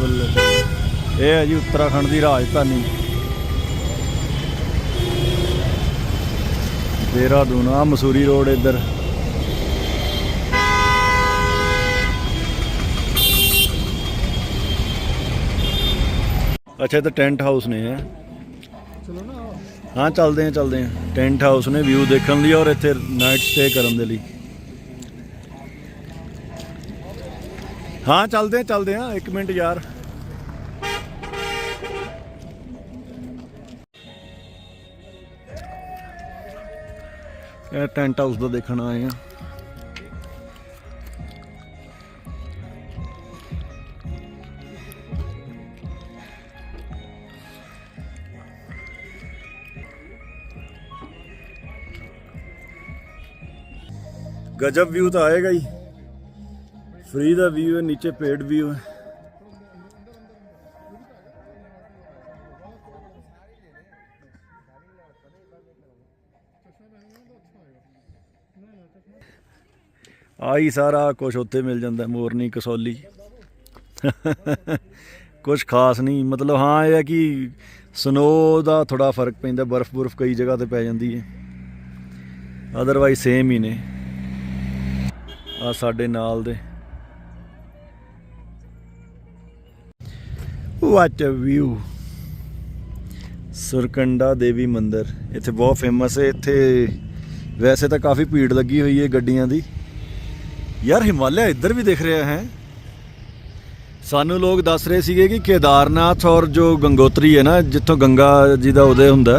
बल्ले ये है जी उत्तराखंड की राजधानी देहरादून। आ मसूरी रोड इधर। अच्छा इधर टेंट हाउस ने है। हाँ चलते हैं टेंट हाउस ने व्यू देखने लिए और इतने नाइट स्टे करने के लिए। हाँ चलते हैं 1 मिनट यार। टेंट हाउस का देखना आए हैं। गजब व्यू तो आएगा ही। फ्री का व्यू है, नीचे पेड व्यू है। आई सारा कुछ उत्ते मिल जाता, मोरनी कसौली कुछ खास नहीं। मतलब हाँ यह है कि स्नो का थोड़ा फर्क पैंदा, बर्फ बुर्फ कई जगह ते पै जाती है, अदरवाइज सेम ही ने। आ साडे नाल दे what a view. Surkanda Devi मंदिर इत्थे बहुत फेमस है। इत्थे वैसे तो काफ़ी भीड़ लगी हुई है गड्डियां दी। यार हिमालय इधर भी दिख रहा है। सानू लोग दस रहे थे कि केदारनाथ और जो गंगोत्री है ना, जितों गंगा जी का उदय होंदा,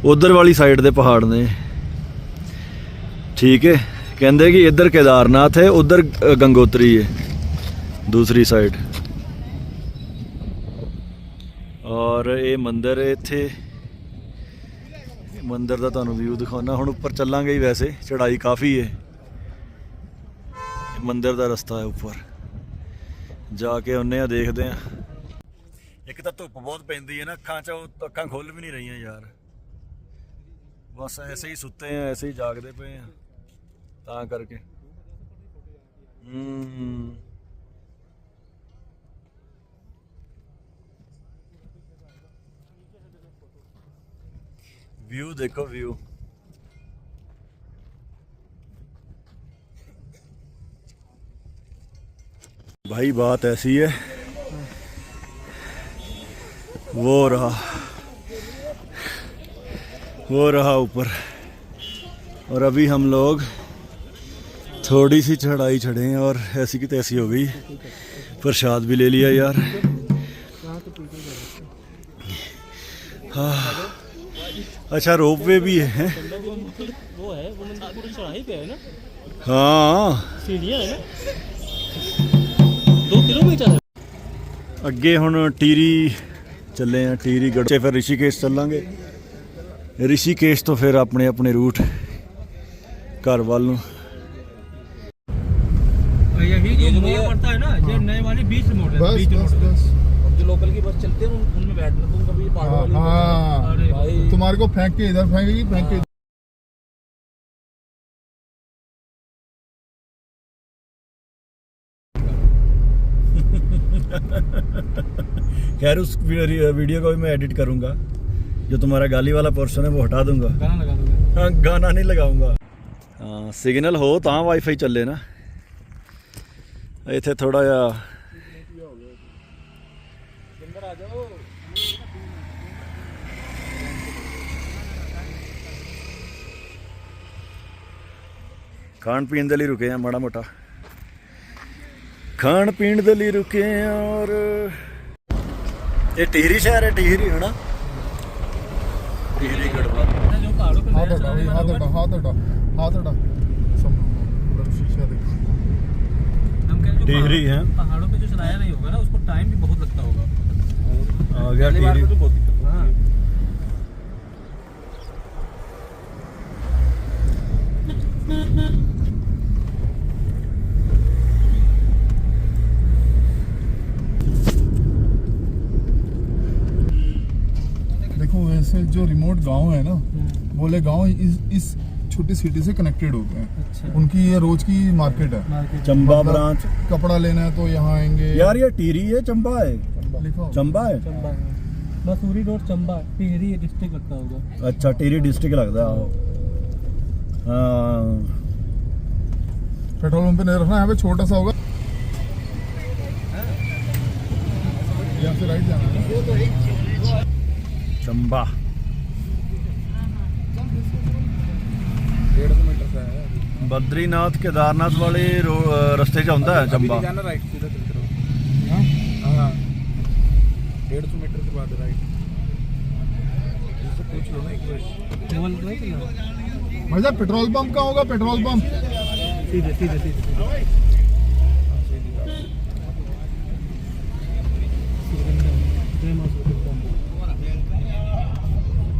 उधर वाली साइड के पहाड़ ने। ठीक है, कहते कि इधर केदारनाथ है, उधर गंगोत्री है दूसरी साइड। और ये मंदिर है। इत्थे मंदिर का तुहानू व्यू दिखाना। हुण उपर चलांगे ही, वैसे चढ़ाई काफ़ी है। मंदिर का रस्ता है उपर जाके उन्हें देखते हैं। एक तो धुप बहुत पैंदी है ना, अखां च अखां खुल भी नहीं रही यार। बस ऐसे ही सुते हैं, ऐसे ही जागते पे हैं ता करके। व्यू देखो व्यू। भाई बात ऐसी है, वो रहा ऊपर। और अभी हम लोग थोड़ी सी चढ़ाई चढ़े हैं और ऐसी की तैसी हो गई। प्रसाद भी ले लिया यार। हाँ अच्छा रोप वे भी है। वो है वो पूरी चढ़ाई पे है ना। हाँ सीढ़ियां है ना, 2 किलोमीटर है। अगे हुण टीरी चले हैं, टीरी गढ़ से फिर ऋषिकेश चलांगे। ऋषिकेश तो फिर अपने अपने रूट घर वाल नूं। यही जो मोड़ पड़ता है ना, ये नए वाली बीच मोड़ है। बीच मोड़ जो लोकल की बस चलती है उनमें बैठना तुम कभी पहाड़ों वाली। हाँ भाई तुम्हारे को फेंक के इधर फेंकेगी, फेंक के खैर उस वीडियो को भी मैं एडिट करूंगा। जो तुम्हारा गाली वाला पोर्शन है वो हटा दूंगा। गाना लगा दूंगा। हाँ गाना नहीं लगाऊंगा। हाँ सिग्नल हो तो वाईफाई चले ना। इत्थे थोड़ा जा आ जाओ। खाण पीण दे लई रुके हैं, माड़ा मोटा खाण पीण दे लई रुके हैं। और ये टिहरी शहर है, टिहरी है ना, टिहरी गढ़वाल। जो पहाड़ों पे हाथ हटा शीशा देख। हम कह रहे टिहरी है। पहाड़ों पे जो चलाया नहीं होगा ना, उसको टाइम भी बहुत लगता होगा। आ गया टिहरी। बहुत दिक्कत। हाँ देखो वैसे जो रिमोट गांव है ना, बोले गांव इस छोटी सिटी से कनेक्टेड होते हैं। अच्छा। उनकी ये रोज की मार्केट है। मार्केट चंबा मतलब ब्रांच। कपड़ा लेना है तो यहाँ आएंगे। यार ये टीरी है चंबा है? लिखा होगा। चंबा है। चंबा है, मसूरी रोड चंबा, टिहरी डिस्ट्रिक्ट लगता होगा। अच्छा टीरी डिस्ट्रिक्ट लगता है। हाँ पेट्रोल पंप पे नहीं रखना, यहाँ पे छोटा सा होगा। यहाँ से राइट जाना है। चंबा 150 मीटर का है। बद्रीनाथ केदारनाथ वाले रास्ते च आਉਂਦਾ है चंबा। जाना राइट, सीधा चलते रहो। हाँ 150 मीटर के बाद राइट। इससे पूछ लो ना एक बार। भाई साहब पेट्रोल पंप कहाँ होगा? पेट्रोल पंप सीधे सीधे सीधे।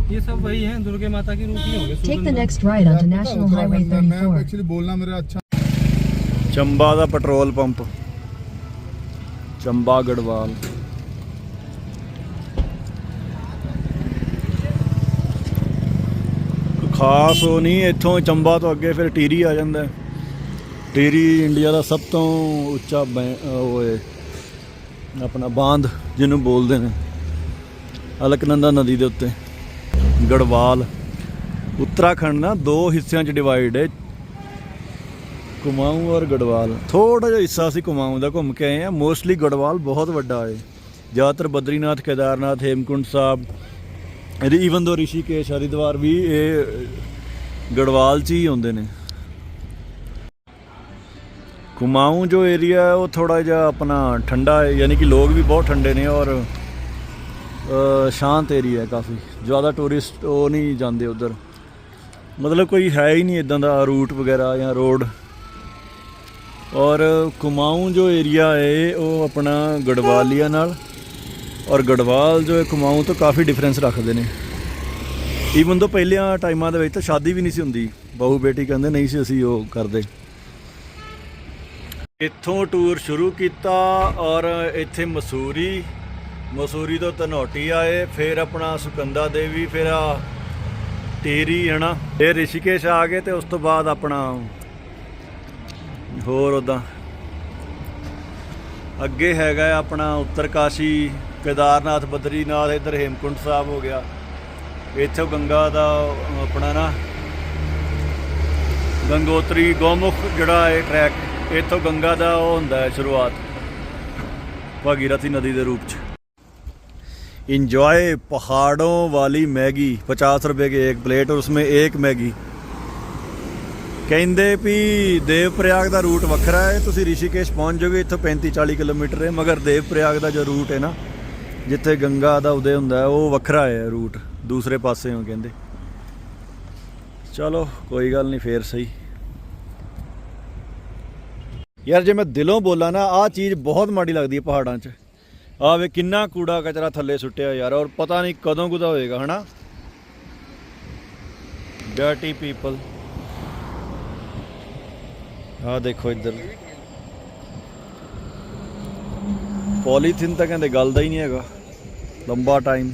ये सब वही हैं, दुर्गे माता की रूप ही होंगे। Take the next right onto National Highway Uttarakhand में 34. एक्चुअली बोलना मेरा अच्छा। चंबा ਦਾ ਪੈਟਰੋਲ ਪੰਪ ਚੰਬਾ ਗੜਵਾਲ। ਖਾਸ ਉਹ ਨਹੀਂ, ਇੱਥੋਂ ਚੰਬਾ ਤੋਂ ਅੱਗੇ ਫਿਰ ਟੀਰੀ ਆ ਜਾਂਦਾ ਹੈ। ਟੀਰੀ ਇੰਡੀਆ ਦਾ ਸਭ ਤੋਂ ਉੱਚਾ ਉਹ ਹੈ ਆਪਣਾ ਬਾਂਧ ਜਿਹਨੂੰ ਬੋਲਦੇ ਨੇ, ਅਲਕਨੰਦਾ ਨਦੀ ਦੇ ਉੱਤੇ। ਗੜਵਾਲ ਉੱਤਰਾਖੰਡ ਨਾ ਦੋ ਹਿੱਸਿਆਂ 'ਚ ਡਿਵਾਈਡ ਹੈ, ਕੁਮਾਊਂ ਔਰ ਗੜਵਾਲ। ਥੋੜਾ ਜਿਹਾ ਹਿੱਸਾ ਅਸੀਂ ਕੁਮਾਊਂ ਦਾ ਘੁੰਮ ਕੇ ਆਏ ਹਾਂ। ਮੋਸਟਲੀ ਗੜਵਾਲ ਬਹੁਤ ਵੱਡਾ ਹੈ। ਜ਼ਿਆਦਾਤਰ ਬਦਰੀਨਾਥ ਕੇਦਾਰਨਾਥ ਹੇਮਕੁੰਡ ਸਾਹਿਬ ਈਵਨ ਦੋ ਰਿਸ਼ੀਕੇਸ਼ ਹਰਿਦੁਆਰ ਵੀ ਇਹ ਗੜਵਾਲ 'ਚ ਹੀ ਆਉਂਦੇ ਨੇ। ਕੁਮਾਊਂ ਜੋ ਏਰੀਆ ਹੈ ਉਹ ਥੋੜਾ ਜਿਹਾ ਆਪਣਾ ਠੰਡਾ ਹੈ, ਯਾਨੀ ਕਿ ਲੋਕ ਵੀ ਬਹੁਤ ਠੰਡੇ ਨੇ ਔਰ ਸ਼ਾਂਤ ਏਰੀਆ ਹੈ ਕਾਫੀ। ਜ਼ਿਆਦਾ ਟੂਰਿਸਟ ਉਹ ਨਹੀਂ ਜਾਂਦੇ ਉੱਧਰ, ਮਤਲਬ ਕੋਈ ਹੈ ਹੀ ਨਹੀਂ ਇੱਦਾਂ ਦਾ ਰੂਟ ਵਗੈਰਾ ਜਾਂ ਰੋਡ। ਔਰ ਕੁਮਾਊਂ ਜੋ ਏਰੀਆ ਹੈ ਉਹ ਆਪਣਾ ਗੜਵਾਲੀਆ ਨਾਲ ਔਰ ਗੜਵਾਲ ਜੋ ਹੈ ਕੁਮਾਊਂ ਤੋਂ ਕਾਫੀ ਡਿਫਰੈਂਸ ਰੱਖਦੇ ਨੇ। ਈਵਨ ਤੋਂ ਪਹਿਲਿਆਂ ਟਾਈਮਾਂ ਦੇ ਵਿੱਚ ਤਾਂ ਸ਼ਾਦੀ ਵੀ ਨਹੀਂ ਸੀ ਹੁੰਦੀ, ਬਹੂ ਬੇਟੀ ਕਹਿੰਦੇ ਨਹੀਂ ਸੀ ਅਸੀਂ ਉਹ ਕਰਦੇ। ਇੱਥੋਂ ਟੂਰ ਸ਼ੁਰੂ ਕੀਤਾ ਔਰ ਇੱਥੇ ਮਸੂਰੀ ਤੋਂ ਧਨੌਟੀ ਆਏ, ਫਿਰ ਆਪਣਾ ਸੁਕੰਦਾ ਦੇਵੀ, ਫਿਰ ਆ ਟੀਰੀ ਹੈ ਨਾ, ਫਿਰ ਰਿਸ਼ੀਕੇਸ਼ ਆ ਗਏ, ਤੇ ਉਸ ਤੋਂ ਬਾਅਦ ਆਪਣਾ ਹੋਰ ਉੱਦਾਂ ਅੱਗੇ ਹੈਗਾ ਆਪਣਾ ਉੱਤਰਕਾਸ਼ੀ, ਕੇਦਾਰਨਾਥ, ਬਦਰੀਨਾਥ, ਇੱਧਰ ਹੇਮਕੁੰਡ ਸਾਹਿਬ ਹੋ ਗਿਆ। ਇੱਥੋਂ ਗੰਗਾ ਦਾ ਆਪਣਾ ਨਾ ਗੰਗੋਤਰੀ ਗੋਮੁਖ ਜਿਹੜਾ ਇਹ ਟਰੈਕ, ਇੱਥੋਂ ਗੰਗਾ ਦਾ ਉਹ ਹੁੰਦਾ ਹੈ ਸ਼ੁਰੂਆਤ भागीरथी नदी के रूप च। इंजॉय पहाड़ों वाली मैगी 50 रुपए की एक प्लेट और उसमें एक मैगी। कहते भी देवप्रयाग का रूट वखरा है, तुसी ऋषिकेश पहुँच जाओगे इतों 35-40 किलोमीटर है, मगर देवप्रयाग का जो रूट है ना जिथे गंगा का उदय होंदा है वो वखरा है रूट, दूसरे पासे हो कहते। चलो कोई गल नहीं, फिर सही यार। जे मैं दिलों बोला ना आ चीज़ बहुत माड़ी लगती है पहाड़ों च। आ वे किन्ना कूड़ा कचरा थल्ले सुट्टिया यार, और पता नहीं कदों कुदा होएगा है ना। Dirty people. आ देखो इधर पॉलीथीन तो कहते गलदा ही नहीं हैगा लंबा टाइम।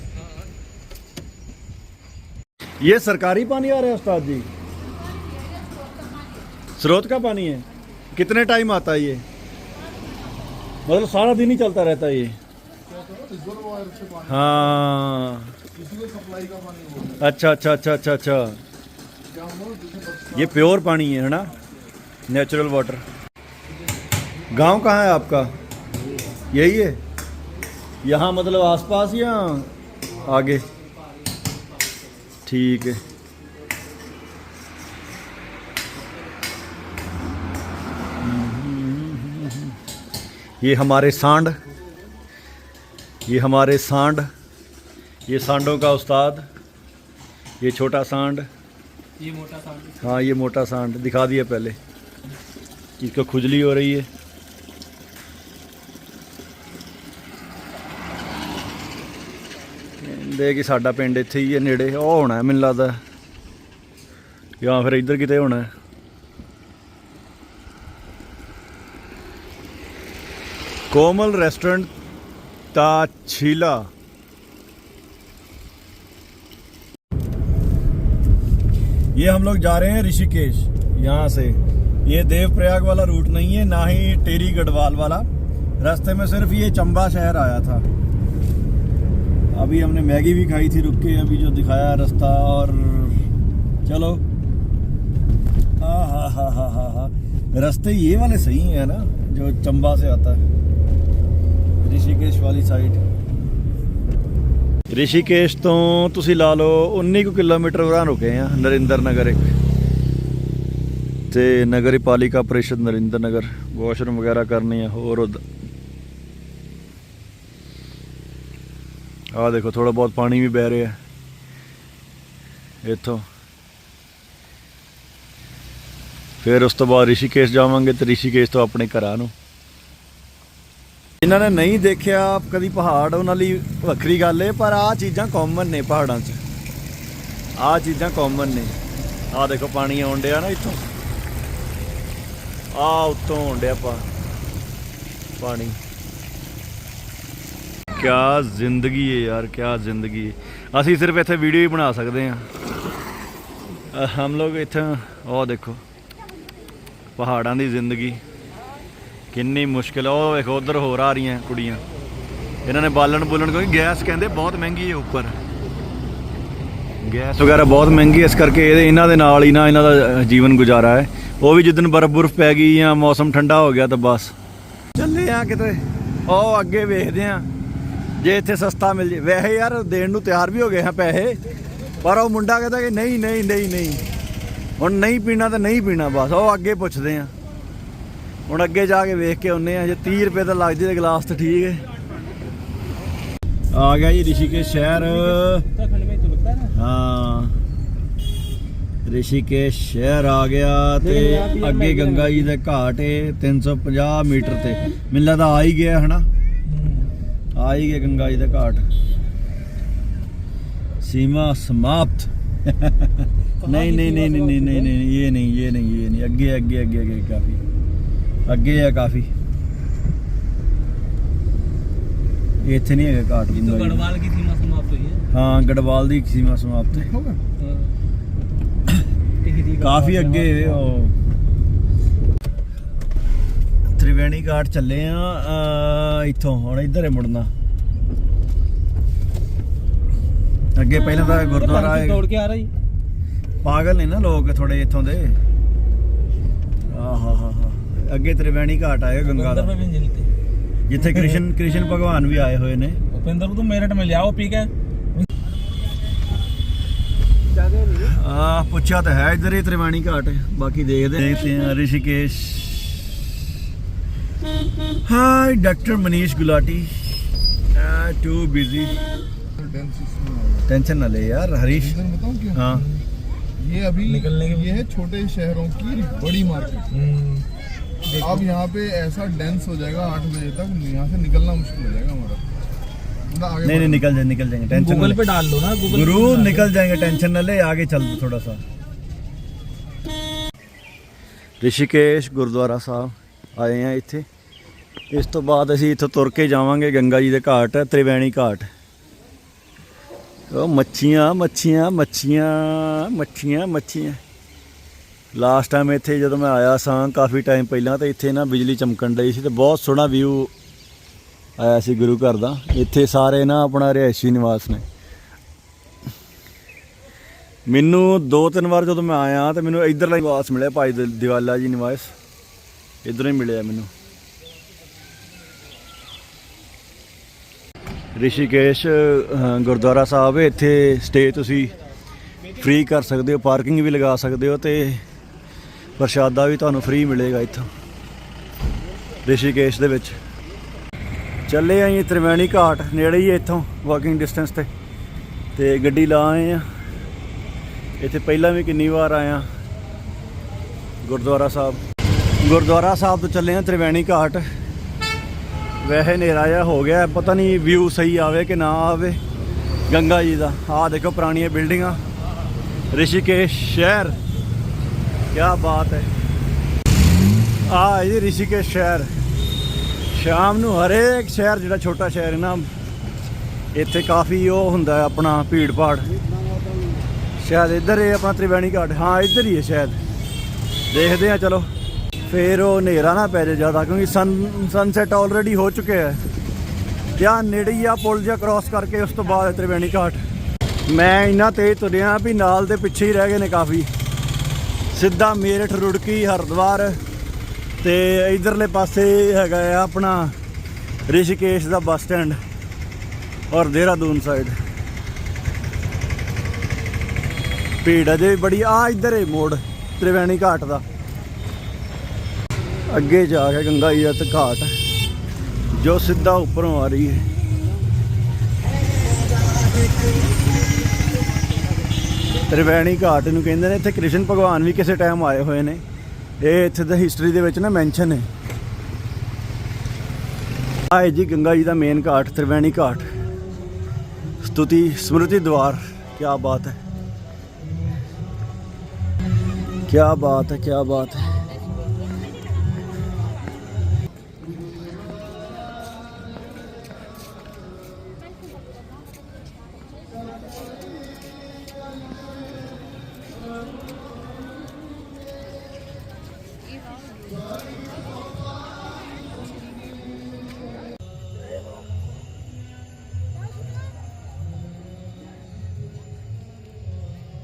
ये सरकारी पानी आ रहा है उस्ताद जी? स्रोत का पानी है। कितने टाइम आता है ये? मतलब सारा दिन ही चलता रहता है ये? हाँ अच्छा अच्छा अच्छा अच्छा अच्छा। ये प्योर पानी है ना, नेचुरल वाटर। गांव कहाँ है आपका? यही है यहाँ, मतलब आसपास या आगे? ठीक है। ये हमारे सांड, ये हमारे सांड, ये सांडों का उस्ताद, ये छोटा सांड, ये मोटा सांड। हाँ ये मोटा सांड दिखा दिया पहले, इसको खुजली हो रही है। कहते कि साडा पिंड इत्थे ही है नेड़े, ਉਹ होना है मैनूं लगदा, या फिर इधर किते होना है। कोमल रेस्टोरेंट ताछीला। ये हम लोग जा रहे हैं ऋषिकेश यहाँ से। ये देवप्रयाग वाला रूट नहीं है, ना ही टेरी गढ़वाल वाला। रास्ते में सिर्फ ये चंबा शहर आया था। अभी हमने मैगी भी खाई थी रुक के, अभी जो दिखाया रास्ता। और चलो, हा रास्ते ये वाले सही है ना, जो चंबा से आता है ऋषिकेश वाली साइड। ऋषिकेश तो ਤੁਸੀਂ ਲਾ ਲਓ 19 ਕਿਲੋਮੀਟਰ ਉਰਾਂ ਰੁਕੇ ਆ ਨਰਿੰਦਰ ਨਗਰ ਇੱਕ ਤੇ ਨਗਰੀ ਪਾਲਿਕਾ ਪ੍ਰੀਸ਼ਦ ਨਰਿੰਦਰ ਨਗਰ। ਵਾਸ਼ਰੂਮ ਵਗੈਰਾ ਕਰਨੀ ਆ ਹੋਰ। ਆ ਦੇਖੋ ਥੋੜਾ ਬਹੁਤ ਪਾਣੀ ਵੀ ਬਹਿ ਰਿਹਾ ਇੱਥੋਂ। ਫਿਰ ਉਸ ਤੋਂ ਬਾਅਦ ऋषिकेश ਜਾਵਾਂਗੇ ਤੇ ऋषिकेश ਤੋਂ ਆਪਣੇ ਘਰਾਂ ਨੂੰ। ਜਿਨ੍ਹਾਂ ਨੇ ਨਹੀਂ ਦੇਖਿਆ ਕਦੀ ਪਹਾੜ, ਉਹਨਾਂ ਲਈ ਵੱਖਰੀ ਗੱਲ ਹੈ, ਪਰ ਆਹ ਚੀਜ਼ਾਂ ਕਾਮਨ ਨੇ ਪਹਾੜਾਂ 'ਚ। ਆਹ ਚੀਜ਼ਾਂ ਕਾਮਨ ਨੇ। ਆਹ ਦੇਖੋ ਪਾਣੀ ਆਉਣ ਡਿਆ ਨਾ ਇੱਥੋਂ, ਆਹ ਉੱਤੋਂ ਆਉਣ ਡਿਆ ਪਾਣੀ। ਕਿਆ ਜ਼ਿੰਦਗੀ ਹੈ ਯਾਰ, ਕਿਆ ਜ਼ਿੰਦਗੀ ਹੈ। ਅਸੀਂ ਸਿਰਫ ਇੱਥੇ ਵੀਡੀਓ ਹੀ ਬਣਾ ਸਕਦੇ ਹਾਂ। ਹਮ ਲੋਗ ਇੱਥੇ ਉਹ ਦੇਖੋ ਪਹਾੜਾਂ ਦੀ ਜ਼ਿੰਦਗੀ ਕਿੰਨੀ ਮੁਸ਼ਕਿਲ। ਉਹ ਵੇਖੋ ਉਧਰ ਹੋਰ ਆ ਰਹੀਆਂ ਕੁੜੀਆਂ, ਇਹਨਾਂ ਨੇ ਬਾਲਣ ਬੁਲਣ, ਕਿਉਂਕਿ ਗੈਸ ਕਹਿੰਦੇ ਬਹੁਤ ਮਹਿੰਗੀ ਹੈ ਉੱਪਰ। ਗੈਸ ਵਗੈਰਾ ਬਹੁਤ ਮਹਿੰਗੀ, ਇਸ ਕਰਕੇ ਇਹਨਾਂ ਦੇ ਨਾਲ ਹੀ ਨਾ ਇਹਨਾਂ ਦਾ ਜੀਵਨ ਗੁਜ਼ਾਰਾ ਹੈ। ਉਹ ਵੀ ਜਿੱਦਣ ਬਰਫ਼ ਪੈ ਗਈ ਜਾਂ ਮੌਸਮ ਠੰਡਾ ਹੋ ਗਿਆ ਤਾਂ ਬਸ ਚੱਲੇ ਆ ਕਿਤੇ। ਉਹ ਅੱਗੇ ਵੇਖਦੇ ਆ ਜੇ ਇੱਥੇ ਸਸਤਾ ਮਿਲ ਜੇ। ਵੈਸੇ ਯਾਰ ਦੇਣ ਨੂੰ ਤਿਆਰ ਵੀ ਹੋ ਗਏ ਹਾਂ ਪੈਸੇ, ਪਰ ਉਹ ਮੁੰਡਾ ਕਹਿੰਦਾ ਕਿ ਨਹੀਂ ਨਹੀਂ ਨਹੀਂ ਨਹੀਂ, ਹੁਣ ਨਹੀਂ ਪੀਣਾ ਤਾਂ ਨਹੀਂ ਪੀਣਾ ਬਸ। ਉਹ ਅੱਗੇ ਪੁੱਛਦੇ ਆ, ਹੁਣ ਅੱਗੇ ਜਾ ਕੇ ਵੇਖ ਕੇ ਆਉਂਦੇ ਆ। ਜੇ 30 ਰੁਪਏ ਦਾ ਲੱਗ ਜੇ ਤੇ ਗਲਾਸ ਤਾਂ ਠੀਕ ਹੈ। ਆ ਗਿਆ ਜੀ ऋषिकेश शहर। हाँ ऋषिकेश शहर आ गया ते अगे गंगा जी दे घाट है 350 मीटर ते। मैनूं लगदा आ ही गया है ना, आ ही गया गंगा जी दे घाट। सीमा समाप्त। नहीं नहीं नहीं नहीं नहीं नहीं नहीं ये नहीं ये नहीं ये नहीं, अगे अगे अगे अगे काफी अगे है काफी। ਇੱਥੇ ਨਹੀਂ ਹੈਗਾ ਘਾਟ। गढ़वाल की सीमा समाप्त हुई है। ਹਾਂ ਗੜਵਾਲ ਦੀ ਸੀਮਾ ਸਮਾਪਤ ਹੈ। ਕਾਫੀ ਅੱਗੇ ਉਹ ਤ੍ਰਿਵੇਣੀ ਘਾਟ ਚੱਲੇ ਆ ਇੱਥੋਂ। ਹੁਣ ਇੱਧਰ ਹੈ ਮੁੜਨਾ ਅੱਗੇ। ਪਹਿਲਾਂ ਤਾਂ ਗੁਰਦੁਆਰਾ ਹੈ। दौड़ के आ रही ਪਾਗਲ ਨੇ ਨਾ ਲੋਕ ਥੋੜੇ ਇੱਥੋਂ ਦੇ। ਆਹਾ ਅੱਗੇ ਤ੍ਰਿਵੇਣੀ ਘਾਟ ਆਏਗਾ ਗੰਗਾ ਦਾ, ਜਿੱਥੇ ਕ੍ਰਿਸ਼ਨ ਭਗਵਾਨ ਵੀ ਆਏ ਹੋਏ ਨੇ। उपेंद्र को तो मेरठ में ले आओ पी के। ਪੁੱਛਿਆ ਤਾਂ ਹੈ ਇੱਧਰ ਹੀ ਤ੍ਰਿਵੇਣੀ ਘਾਟ। ਬਾਕੀ ਦੇਖਦੇ ਹਾਂ ऋषिकेश। हाय doctor Manish Gulati. Too busy. Tension ना ले यार हरीश। बताऊं क्यों? हाँ ये अभी निकलने के ये है छोटे शहरों की बड़ी मार्केट। अब यहाँ पे ऐसा डेंस हो जाएगा 8 बजे तक, यहाँ से निकलना मुश्किल हो जाएगा हमारा। नहीं नहीं निकल जाएंगे टेंशन गूगल पे डाल लो ना, गूगल गुरु निकल जाएंगे, टेंशन ना ले। आगे चल थोड़ा सा। ऋषिकेश ਗੁਰਦੁਆਰਾ ਸਾਹਿਬ ਆਏ ਆ ਇੱਥੇ। ਇਸ ਤੋਂ ਬਾਅਦ ਅਸੀਂ ਇੱਥੋਂ ਤੁਰ ਕੇ ਜਾਵਾਂਗੇ ਗੰਗਾ ਜੀ ਦੇ ਘਾਟ, ਤ੍ਰਿਵੇਣੀ ਘਾਟ। ਉਹ ਮੱਛੀਆਂ ਮੱਛੀਆਂ ਮੱਛੀਆਂ ਮੱਛੀਆਂ ਮੱਛੀਆਂ। ਲਾਸਟ ਟਾਈਮ ਇੱਥੇ ਜਦੋਂ ਮੈਂ ਆਇਆ ਸਾਂ ਕਾਫੀ ਟਾਈਮ ਪਹਿਲਾਂ, ਤਾਂ ਇੱਥੇ ਨਾ ਬਿਜਲੀ ਚਮਕਣ ਡਈ ਸੀ ਤੇ ਬਹੁਤ ਸੋਹਣਾ ਵਿਊ ਆਇਆ ਸੀ ਗੁਰੂ ਘਰ ਦਾ। ਇੱਥੇ ਸਾਰੇ ਨਾ ਆਪਣਾ ਰਿਹਾਇਸ਼ੀ ਨਿਵਾਸ ਨੇ। ਮੈਨੂੰ 2-3 ਵਾਰ ਜਦੋਂ ਮੈਂ ਆਇਆ ਤਾਂ ਮੈਨੂੰ ਇੱਧਰਲਾ ਨਿਵਾਸ ਮਿਲਿਆ, ਭਾਈ ਦਿਵਾਲਾ ਜੀ ਨਿਵਾਸ ਇੱਧਰੋਂ ਹੀ ਮਿਲਿਆ ਮੈਨੂੰ। ऋषिकेश ਗੁਰਦੁਆਰਾ ਸਾਹਿਬ ਹੈ। ਇੱਥੇ ਸਟੇ ਤੁਸੀਂ ਫ੍ਰੀ ਕਰ ਸਕਦੇ ਹੋ, ਪਾਰਕਿੰਗ ਵੀ ਲਗਾ ਸਕਦੇ ਹੋ ਤੇ ਪ੍ਰਸ਼ਾਦਾ ਵੀ ਤੁਹਾਨੂੰ ਫ੍ਰੀ ਮਿਲੇਗਾ ਇੱਥੋਂ ऋषिकेश ਦੇ ਵਿੱਚ। ਚੱਲੇ ਆਈ ਤ੍ਰਿਵੇਣੀ ਘਾਟ, ਨੇੜੇ ਹੀ ਇੱਥੋਂ ਵਾਕਿੰਗ ਡਿਸਟੈਂਸ ਤੇ ਗੱਡੀ ਲਾ ਆਏ ਆ। ਇੱਥੇ ਪਹਿਲਾਂ ਵੀ ਕਿੰਨੀ ਵਾਰ ਆਇਆ ਗੁਰਦੁਆਰਾ ਸਾਹਿਬ ਤੋਂ ਚੱਲੇ ਆ ਤ੍ਰਿਵੇਣੀ ਘਾਟ। ਵੈਸੇ ਹਨੇਰਾ ਜਿਹਾ ਹੋ ਗਿਆ, ਪਤਾ ਨਹੀਂ ਵਿਊ ਸਹੀ ਆਵੇ ਕਿ ਨਾ ਆਵੇ ਗੰਗਾ ਜੀ ਦਾ। ਆਹ ਦੇਖੋ ਪੁਰਾਣੀਆਂ ਬਿਲਡਿੰਗਾਂ, ऋषिकेश शहर। क्या बात है। ਆ ਜੀ ऋषिकेश ਸ਼ਹਿਰ। ਸ਼ਾਮ ਨੂੰ ਹਰੇਕ ਸ਼ਹਿਰ ਜਿਹੜਾ ਛੋਟਾ ਸ਼ਹਿਰ ਹੈ ਨਾ, ਇੱਥੇ ਕਾਫੀ ਉਹ ਹੁੰਦਾ ਹੈ ਆਪਣਾ ਭੀੜ ਭਾੜ। शायद इधर है अपना त्रिवेणी घाट, हाँ इधर ही है शायद, देखते हैं चलो। फिर वो हनेरा ना पै जाए ज़्यादा, क्योंकि सनसैट ऑलरेडी हो चुके हैं। क्या नेड़े ही आ पुल जा क्रॉस करके उस तो बाद त्रिवेणी घाट। मैं इन्ना तेज तुरिया भी नाल दे पिछे ही रह गए ने काफ़ी। सीधा मेरठ रुड़की हरिद्वार ते इधरले पासे हैगा अपना ऋषिकेश का बस स्टैंड और देहरादून साइड भीड़ अजे भी बड़ी। आ इधर है मोड़ त्रिवेणी घाट का, अगे जाके गंगा जी का घाट जो सीधा उपरों आ रही है। त्रिवेणी घाट नूं कहंदे ने, इत्थे कृष्ण भगवान भी किसी टाइम आए हुए ने। ये इत्थे दी हिस्टरी दे विच ना मैंशन है। आए जी गंगा जी का मेन घाट त्रिवेणी घाट, स्तुति स्मृति द्वार। क्या बात है, क्या बात है, क्या बात है।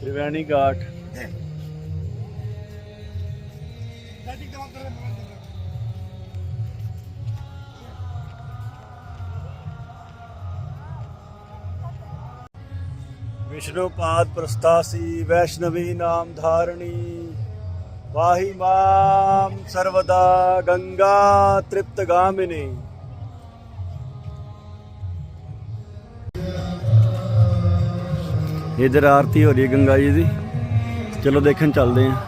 त्रिवेणी घाट विष्णुपाद प्रस्तासी वैष्णवी नाम धारणी वाहि माम सर्वदा गंगा तृप्तगामिनी। इधर आरती हो रही है गंगा जी की, चलो देखने चलते हैं।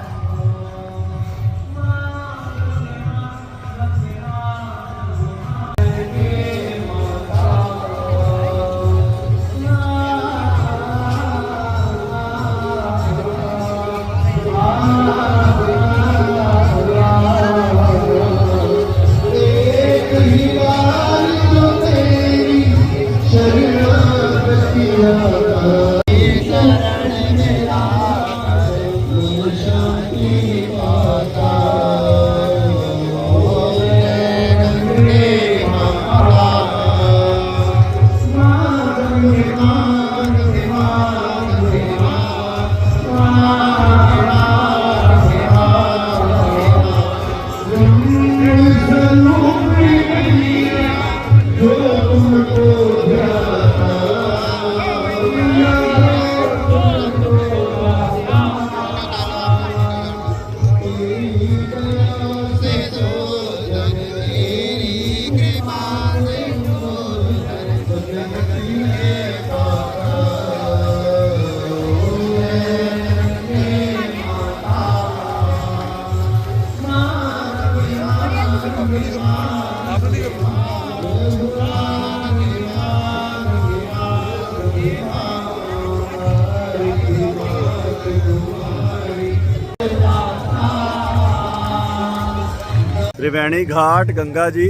त्रिवेणी घाट गंगा जी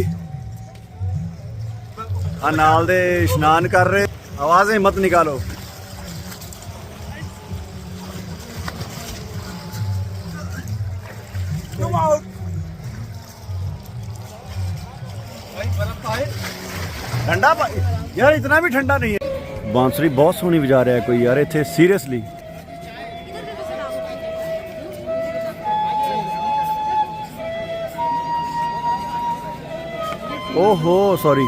नाल दे स्नान कर रहे। आवाजें मत निकालो। ठंडा यार, इतना भी ठंडा नहीं है। बांसुरी बहुत सोहनी बजा रहा है कोई यार इत्थे, सीरियसली। ओहो सॉरी।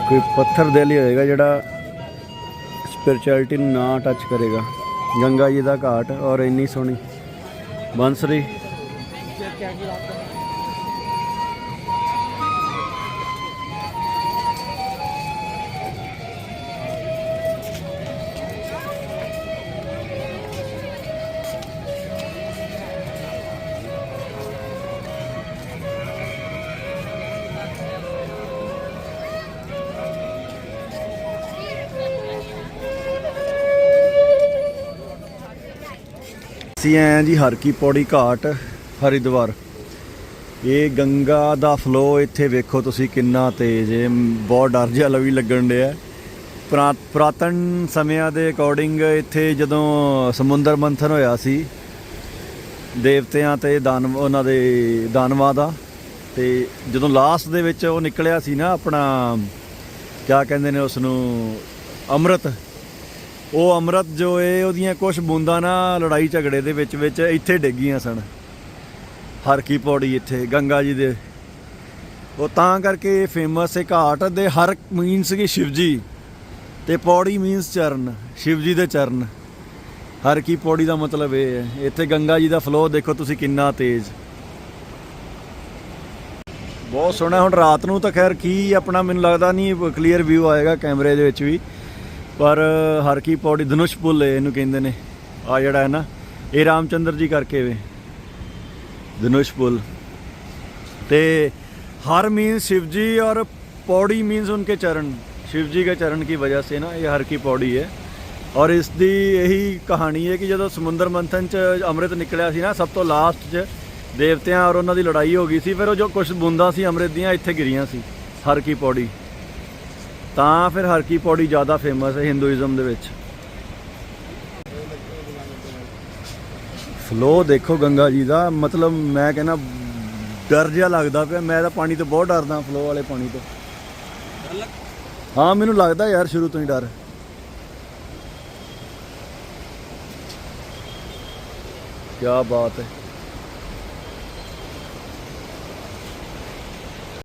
कोई पत्थर दिल ही होएगा जिहड़ा स्पिरिचुअलिटी ना टच करेगा। गंगा जी का घाट और इन्नी सोहनी बांसुरी। ਅਸੀਂ ਆਏ ਹਾਂ ਜੀ ਹਰ ਕੀ ਪੌੜੀ ਘਾਟ ਹਰਿਦੁਆਰ। ਇਹ ਗੰਗਾ ਦਾ ਫਲੋ ਇੱਥੇ ਵੇਖੋ ਤੁਸੀਂ ਕਿੰਨਾ ਤੇਜ਼ ਹੈ, ਬਹੁਤ ਡਰ ਜਿਹਾ ਵੀ ਲੱਗਣ ਡਿਆ। ਪੁਰਾਤਨ ਸਮਿਆਂ ਦੇ ਅਕੋਰਡਿੰਗ ਇੱਥੇ ਜਦੋਂ ਸਮੁੰਦਰ ਮੰਥਨ ਹੋਇਆ ਸੀ ਦੇਵਤਿਆਂ ਤੇ ਉਹਨਾਂ ਦੇ ਦਾਨਵਾਂ ਦਾ, ਤੇ ਜਦੋਂ ਲਾਸਟ ਦੇ ਵਿੱਚ ਉਹ ਨਿਕਲਿਆ ਸੀ ਨਾ ਆਪਣਾ ਕਿਆ ਕਹਿੰਦੇ ਨੇ ਉਸ ਨੂੰ, ਅੰਮ੍ਰਿਤ, ਉਹ ਅੰਮ੍ਰਿਤ ਜੋ ਹੈ ਉਹਦੀਆਂ ਕੁਝ ਬੂੰਦਾਂ ਨਾ ਲੜਾਈ ਝਗੜੇ ਦੇ ਵਿੱਚ ਇੱਥੇ ਡਿੱਗੀਆਂ ਸਨ। ਹਰ ਕੀ ਪੌੜੀ ਇੱਥੇ ਗੰਗਾ ਜੀ ਦੇ, ਉਹ ਤਾਂ ਕਰਕੇ ਫੇਮਸ ਹੈ। ਘਾਟ ਦੇ ਹਰ ਮੀਨਸ ਕਿ ਸ਼ਿਵਜੀ, ਤੇ ਪੌੜੀ ਮੀਨਸ ਚਰਨ, ਸ਼ਿਵ ਜੀ ਦੇ ਚਰਨ। ਹਰ ਕੀ ਪੌੜੀ ਦਾ ਮਤਲਬ ਇਹ ਹੈ। ਇੱਥੇ ਗੰਗਾ ਜੀ ਦਾ ਫਲੋ ਦੇਖੋ ਤੁਸੀਂ ਕਿੰਨਾ ਤੇਜ਼, ਬਹੁਤ ਸੋਹਣਾ। ਹੁਣ ਰਾਤ ਨੂੰ ਤਾਂ ਖੈਰ ਕੀ ਆਪਣਾ ਮੈਨੂੰ ਲੱਗਦਾ ਨਹੀਂ ਕਲੀਅਰ ਵਿਊ ਆਏਗਾ ਕੈਮਰੇ ਦੇ ਵਿੱਚ ਵੀ, ਪਰ ਹਰ ਕੀ ਪੌੜੀ ਧਨੁਸ਼ ਪੁੱਲ ਇਹਨੂੰ ਕਹਿੰਦੇ ਨੇ। ਆ ਜਿਹੜਾ ਹੈ ਨਾ ਇਹ ਰਾਮਚੰਦਰ ਜੀ ਕਰਕੇ ਵੇ धनुष पुल। ते हर मीन्स शिव जी और पौड़ी मीन्स उनके चरण, शिव जी के चरण की वजह से ना ये हर की पौड़ी है। और इसकी यही कहानी है कि जो समुंदर मंथन च अमृत निकलिया सी ना सब तो लास्ट च देवतियां और उन्होंने लड़ाई हो गई सी, फिर जो कुछ बूंदा सी अमृत दियां इत्थे गिरियां सी हर की पौड़ी, तां फिर हर की पौड़ी ज़्यादा फेमस है हिंदुइज़म दे विच। फ्लो देखो गंगा जी का, मतलब मैं कहना डर जिहा लगदा पिया। मैं तो पानी तो बहुत डरदा, फ्लो वाले पानी तो। हाँ मैनू लगदा यार शुरू तो ही डर। क्या बात है।